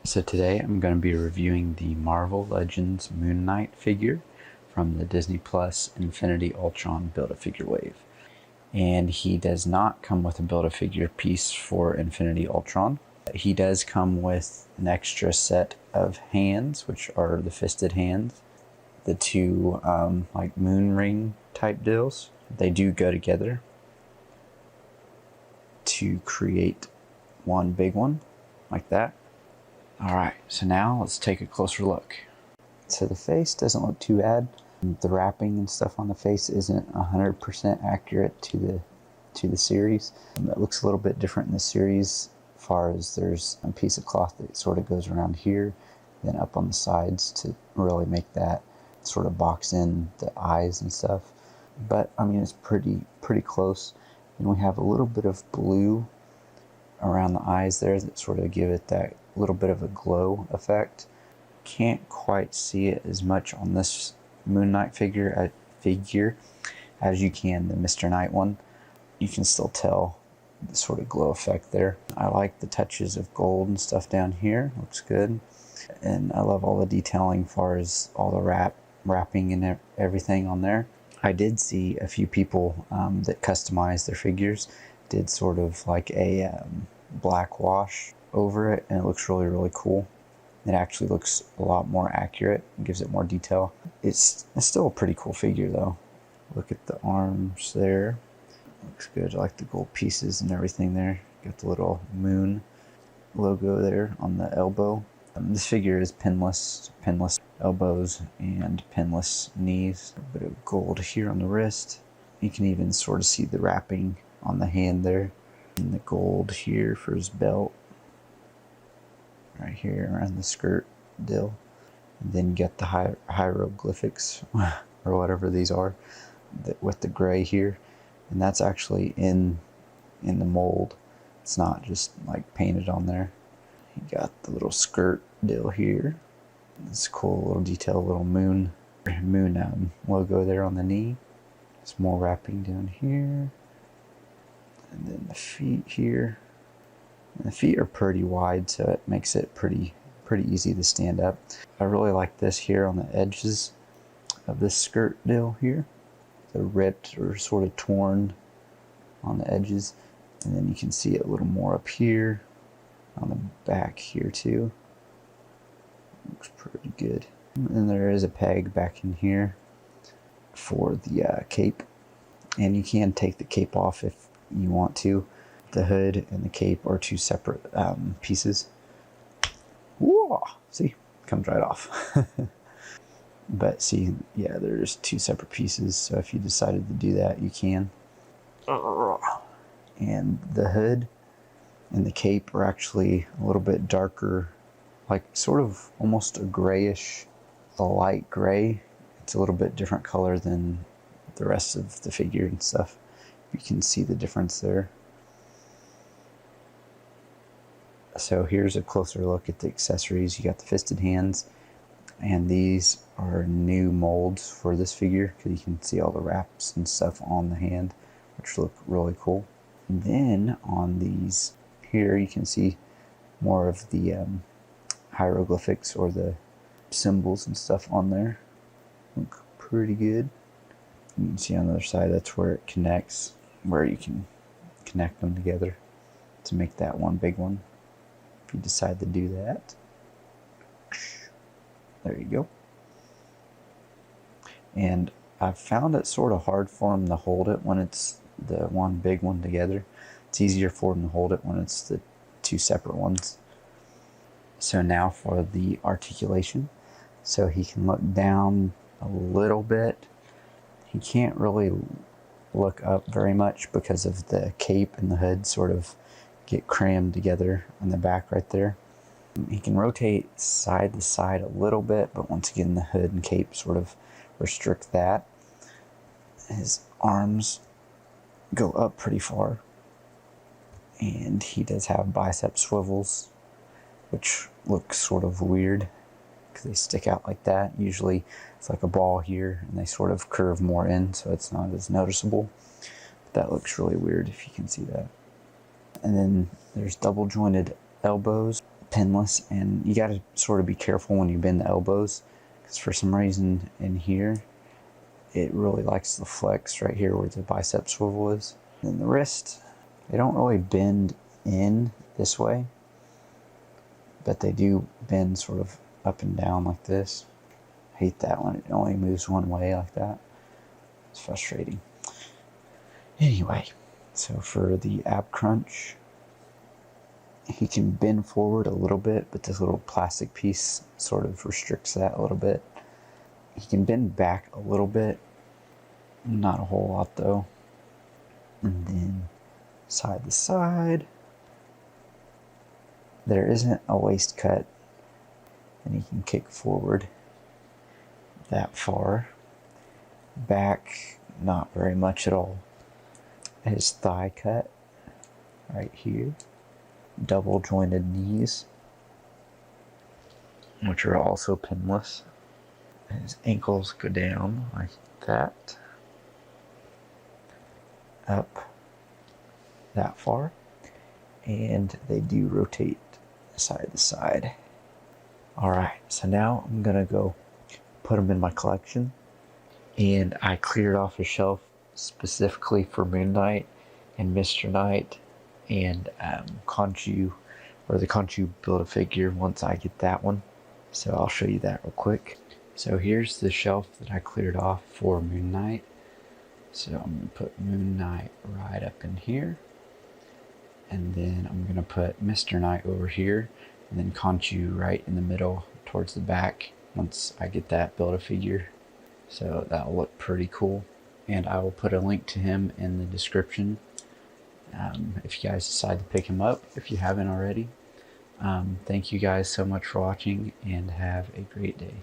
So today I'm going to be reviewing the Marvel Legends Moon Knight figure from the Disney Plus Infinity Ultron Build-A-Figure wave. And he does not come with a Build-A-Figure piece for Infinity Ultron. He does come with an extra set of hands, which are the fisted hands. The two like moon ring type deals. They do go together to create one big one like that. Alright, so now let's take a closer look. So the face doesn't look too bad. The wrapping and stuff on the face isn't 100% accurate to the series. It looks a little bit different in the series as far as there's a piece of cloth that sort of goes around here, then up on the sides to really make that sort of box in the eyes and stuff. But I mean, it's pretty close. And we have a little bit of blue around the eyes there that sort of give it that little bit of a glow effect. Can't quite see it as much on this Moon Knight figure as you can the Mr. Knight one. You can still tell the sort of glow effect there. I like the touches of gold and stuff down here. Looks good. And I love all the detailing as far as all the wrapping and everything on there. I did see a few people that customized their figures did sort of like a black wash over it, and it looks really cool. It actually looks a lot more accurate, gives it more detail. It's still a pretty cool figure though. Look at the arms there. Looks good. I like the gold pieces and everything there. Got the little moon logo there on the elbow. This figure is pinless elbows and pinless knees. A bit of gold here on the wrist. You can even sort of see the wrapping on the hand there. And the gold here for his belt. Right here around the skirt dill. And then you get the hieroglyphics, or whatever these are, with the gray here. And that's actually in the mold. It's not just like painted on there. You got the little skirt dill here. This cool little detail, little moon logo there on the knee. Some more wrapping down here. And then the feet here. And the feet are pretty wide, so it makes it pretty easy to stand up. I really like this here on the edges of this skirt deal here. They're ripped or sort of torn on the edges. And then you can see it a little more up here on the back here too. Looks pretty good. And there is a peg back in here for the cape. And you can take the cape off if you want to. The hood and the cape are two separate pieces. Whoa! See, comes right off. But see, yeah, there's two separate pieces. So if you decided to do that, you can. And the hood and the cape are actually a little bit darker, like sort of almost a grayish, a light gray. It's a little bit different color than the rest of the figure and stuff. You can see the difference there. So here's a closer look at the accessories. You got the fisted hands, and these are new molds for this figure because you can see all the wraps and stuff on the hand, which look really cool. And then on these here, you can see more of the hieroglyphics or the symbols and stuff on there. Look pretty good. You can see on the other side, that's where it connects, where you can connect them together to make that one big one. If you decide to do that. There you go. And I've found it sort of hard for them to hold it when it's the one big one together. It's easier for them to hold it when it's the two separate ones. So now for the articulation. So he can look down a little bit. He can't really look up very much because of the cape and the hood sort of get crammed together on the back right there. He can rotate side to side a little bit, but once again the hood and cape sort of restrict that. His arms go up pretty far, and he does have bicep swivels, which looks sort of weird because they stick out like that. Usually it's like a ball here and they sort of curve more in, so it's not as noticeable. But that looks really weird if you can see that. And then there's double jointed elbows pinless, and you got to sort of be careful when you bend the elbows, because for some reason in here it really likes to flex right here where the bicep swivel is. And the wrist, they don't really bend in this way, but they do bend sort of up and down like this. I hate that one. It only moves one way like that. It's frustrating. Anyway, so for the ab crunch, he can bend forward a little bit, but this little plastic piece sort of restricts that a little bit. He can bend back a little bit, not a whole lot though. And then side to side, there isn't a waist cut, and he can kick forward that far. Back, not very much at all. His thigh cut right here. Double jointed knees, which are also pinless. His ankles go down like that, up that far, and they do rotate side to side. Alright, so now I'm gonna go put them in my collection, and I cleared off a shelf specifically for Moon Knight and Mr. Knight and Khonshu, or the Khonshu Build-A-Figure once I get that one. So I'll show you that real quick. So here's the shelf that I cleared off for Moon Knight. So I'm going to put Moon Knight right up in here. And then I'm going to put Mr. Knight over here. And then Khonshu right in the middle towards the back once I get that Build-A-Figure. So that'll look pretty cool. And I will put a link to him in the description if you guys decide to pick him up, if you haven't already. Thank you guys so much for watching, and have a great day.